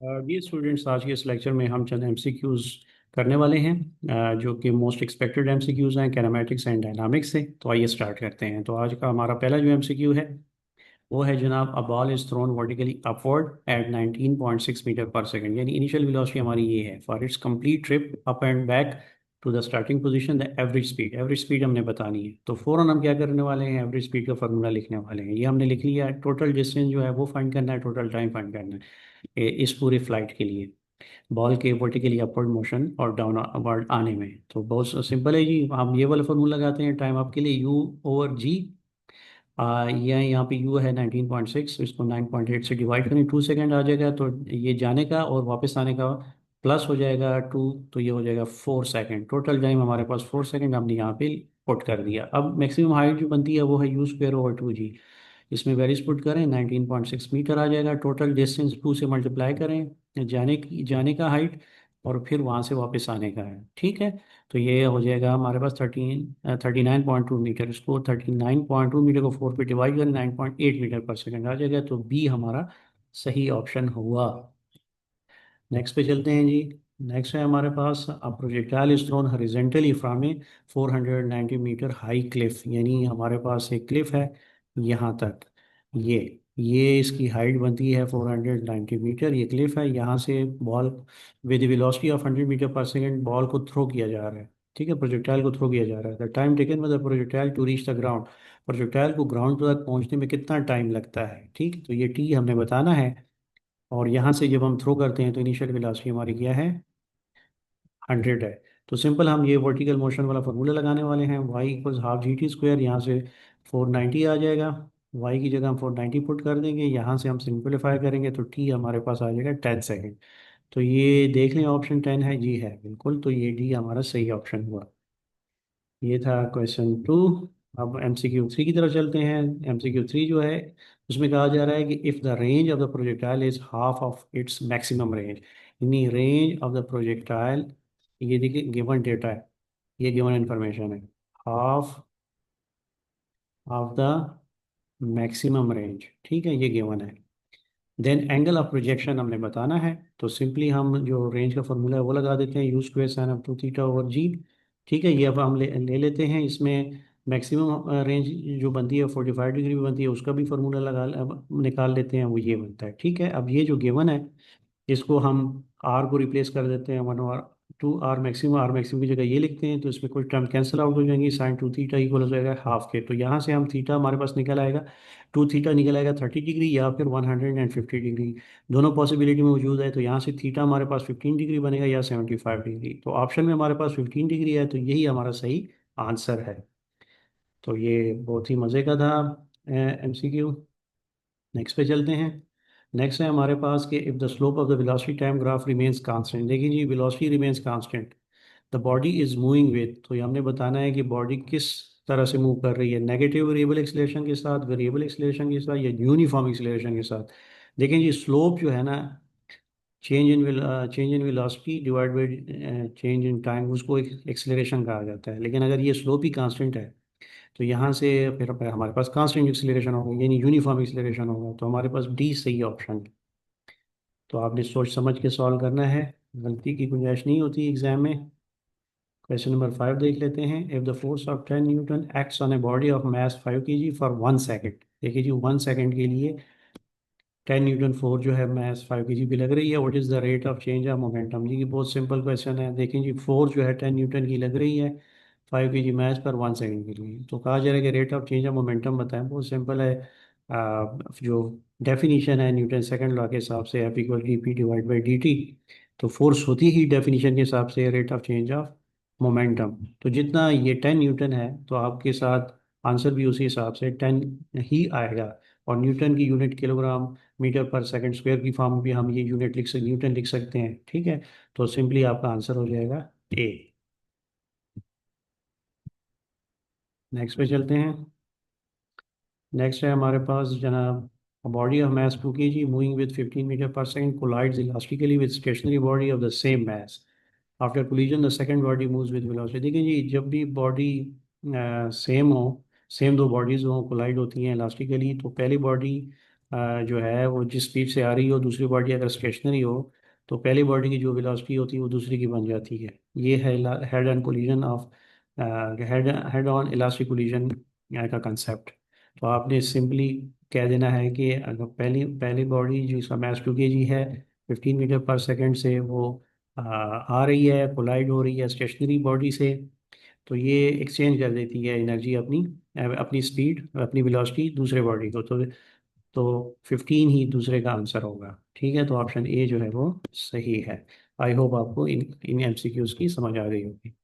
ये स्टूडेंट्स, आज के इस लेक्चर में हम चंद एमसीक्यूज़ करने वाले हैं, जो कि मोस्ट एक्सपेक्टेड एमसीक्यूज़ हैं कैनामेटिक्स एंड डायनामिक्स से। तो आइए स्टार्ट करते हैं। तो आज का हमारा पहला जो एमसीक्यू है वो है जनाब, a ball is thrown vertically upward at 19.6 metre per second. यानी इनिशियल वेलोसिटी हमारी ये है for its complete trip up and back to the starting position. The average speed हमने बतानी है। तो फ़ौरन हम क्या करने वाले हैं, एवरेज स्पीड का फार्मूला लिखने वाले हैं। ये हमने लिख लिया है। टोटल डिस्टेंस जो है वो फाइंड करना है, टोटल टाइम फाइंड करना है इस पूरे फ्लाइट के लिए, बॉल के वर्टिकली अपवर्ड मोशन और डाउन अपवर्ड आने में। तो बहुत सिंपल है जी, हम ये वाला फार्मूला लगाते हैं टाइम आपके लिए, यू ओवर जी। ये यहाँ पे यू है 19.6, इसको 9.8 से डिवाइड करें, 2 सेकेंड आ जाएगा। तो ये जाने का और वापस आने का प्लस हो जाएगा 2, तो ये हो जाएगा 4 सेकेंड। टोटल टाइम हमारे पास 4 सेकेंड हमने यहाँ पे पुट कर दिया। अब मैक्सिमम हाइट जो बनती है वो है यू स्क्वेयर ओवर 2 जी। इसमें वैल्यूज पुट करें, 19.6 मीटर आ जाएगा। टोटल डिस्टेंस 2 से मल्टीप्लाई करें, जाने का हाइट और फिर वहाँ से वापस आने का है। ठीक है, तो ये हो जाएगा हमारे पास 39.2 मीटर। इसको 39.2 मीटर को 4 पे डिवाइड करें, 9.8 मीटर पर सेकेंड आ जाएगा। तो बी हमारा सही ऑप्शन हुआ। नेक्स्ट पे चलते हैं जी। नेक्स्ट है हमारे पास, a projectile is thrown horizontally from a 490 metre high cliff. यानी हमारे पास एक क्लिफ है यहाँ तक, ये इसकी हाइट बनती है 490 मीटर। ये क्लिफ है, यहाँ से ball with velocity of 100 metre per second ball को थ्रो किया जा रहा है। ठीक है, प्रोजेक्टाइल को थ्रो किया जा रहा है। The time taken by the projectile to reach the ground, projectile को ग्राउंड तक पहुंचने में कितना टाइम लगता है। ठीक, तो ये टी हमने बताना है। और यहाँ से जब हम थ्रो करते हैं तो इनिशियल वेलोसिटी हमारी क्या है, 100 है। तो सिंपल हम ये वर्टिकल मोशन वाला फॉर्मूला लगाने वाले हैं, Y equals half G T square. यहाँ से 490 आ जाएगा, वाई की जगह हम 490 पुट कर देंगे। यहाँ से हम सिंपलीफाई करेंगे तो टी हमारे पास आ जाएगा 10 सेकेंड। तो ये देख लें, ऑप्शन 10 है जी, है बिल्कुल। तो ये डी हमारा सही ऑप्शन हुआ। ये था क्वेश्चन 2। अब एमसीक्यू 3 की तरफ चलते हैं। एमसीक्यू 3 जो है उसमें कहा जा रहा है कि if the range of the projectile is half of its maximum range, यानी रेंज ऑफ द प्रोजेक्टाइल, ये देखिए गिवन डेटा है, ये गिवन इंफॉर्मेशन है, half of the maximum range. ठीक है, ये गिवन है। देन एंगल ऑफ प्रोजेक्शन हमने बताना है। तो सिंपली हम जो रेंज का फॉर्मूला है वो लगा देते हैं, u square sine of 2 theta over g. ठीक है, ये अब हम ले लेते हैं। इसमें मैक्सिमम रेंज जो बनती है 45 डिग्री भी बनती है, उसका भी फार्मूला निकाल लेते हैं, वो ये बनता है। ठीक है, अब ये जो गिवन है इसको हम आर को रिप्लेस कर देते हैं, 1/2 आर मैक्सिमम की जगह ये लिखते हैं। तो इसमें कुछ टर्म कैंसिल आउट हो जाएंगी, साइन 2 थीटा इक्वल हो जाएगा हाफ के। तो यहाँ से हम थीटा हमारे पास निकल आएगा, 2 थीटा निकल आएगा 30 डिग्री या फिर 150 डिग्री, दोनों पॉसिबिलिटी मौजूद है। तो यहाँ से थीटा हमारे पास 15 डिग्री बनेगा या 75 डिग्री। तो ऑप्शन में हमारे पास 15 डिग्री है, तो यही हमारा सही आंसर है। तो ये बहुत ही मज़े का था एमसीक्यू। नेक्स्ट पे चलते हैं। नेक्स्ट है हमारे पास कि if the slope of the velocity time graph remains constant. देखिए जी, velocity remains constant, the body is moving with. तो ये हमने बताना है कि बॉडी किस तरह से मूव कर रही है, नेगेटिव वेरिएबल एक्सीलरेशन के साथ, वेरिएबल एक्सीलरेशन के साथ, या यूनिफॉर्म एक्सीलरेशन के साथ। देखें जी, स्लोप जो है ना, change in velocity divide by change in time, उसको एक एक्सीलरेशन कहा जाता है। लेकिन अगर ये स्लोप ही कांस्टेंट है तो यहाँ से फिर हमारे पास कांस्टेंट एक्सीलरेशन होगा, यानी यूनिफॉर्म एक्सीलरेशन होगा। तो हमारे पास डी सही ऑप्शन है। तो आपने सोच समझ के सॉल्व करना है, गलती की गुंजाइश नहीं होती एग्जाम में। क्वेश्चन नंबर 5 देख लेते हैं। If the force of 10 Newton acts on a body of mass 5 kg for 1 second. देखिए जी, 1 सेकेंड के लिए 10 न्यूटन फोर्स जो है मास 5 kg भी लग रही है। What is the rate of change of momentum. जी, बहुत सिंपल क्वेश्चन है। देखें जी, फोर्स जो है 10 न्यूटन की लग रही है 5 kg मास पर 1 सेकेंड के लिए। तो कहा जा रहा है कि rate of change of momentum बताएं। बहुत सिंपल है। जो डेफिनेशन है न्यूटन सेकंड लॉ के हिसाब से, F equal D P divide by D T. तो फोर्स होती ही डेफिनेशन के हिसाब से rate of change of momentum. तो जितना ये 10 न्यूटन है तो आपके साथ आंसर भी उसी हिसाब से 10 ही आएगा। और न्यूटन की unit kilogram metre per second square की फॉर्म में भी हम ये यूनिट लिख सकते, न्यूटन लिख सकते हैं। ठीक है, तो सिंपली आपका आंसर हो जाएगा ए। नेक्स्ट पे चलते हैं। नेक्स्ट है हमारे पास जनाब, body of mass 2 kg moving with 15 metre per second collides elastically with stationary body of the same mass. After collision the second body moves with velocity. देखिए जी, जब भी बॉडी सेम हो, सेम दो बॉडीज हो, कोलाइड होती हैं elastically, तो पहली बॉडी जो है वो जिस स्पीड से आ रही हो, दूसरी बॉडी अगर स्टेशनरी हो, तो पहली बॉडी की जो वेलोसिटी होती है वो दूसरी की बन जाती है। ये है head on collision of head on elastic collision का कंसेप्ट। तो आपने सिंपली कह देना है कि अगर पहली पहली बॉडी जिसका मास 2 kg है, 15 मीटर पर सेकेंड से वो आ रही है, कोलाइड हो रही है स्टेशनरी बॉडी से, तो ये एक्सचेंज कर देती है एनर्जी अपनी, अपनी स्पीड, अपनी वेलोसिटी दूसरे बॉडी को। तो 15 ही दूसरे का आंसर होगा। ठीक है, तो ऑप्शन ए जो है वो सही है। आई होप आपको इन एमसीक्यूज की समझ आ गई होगी।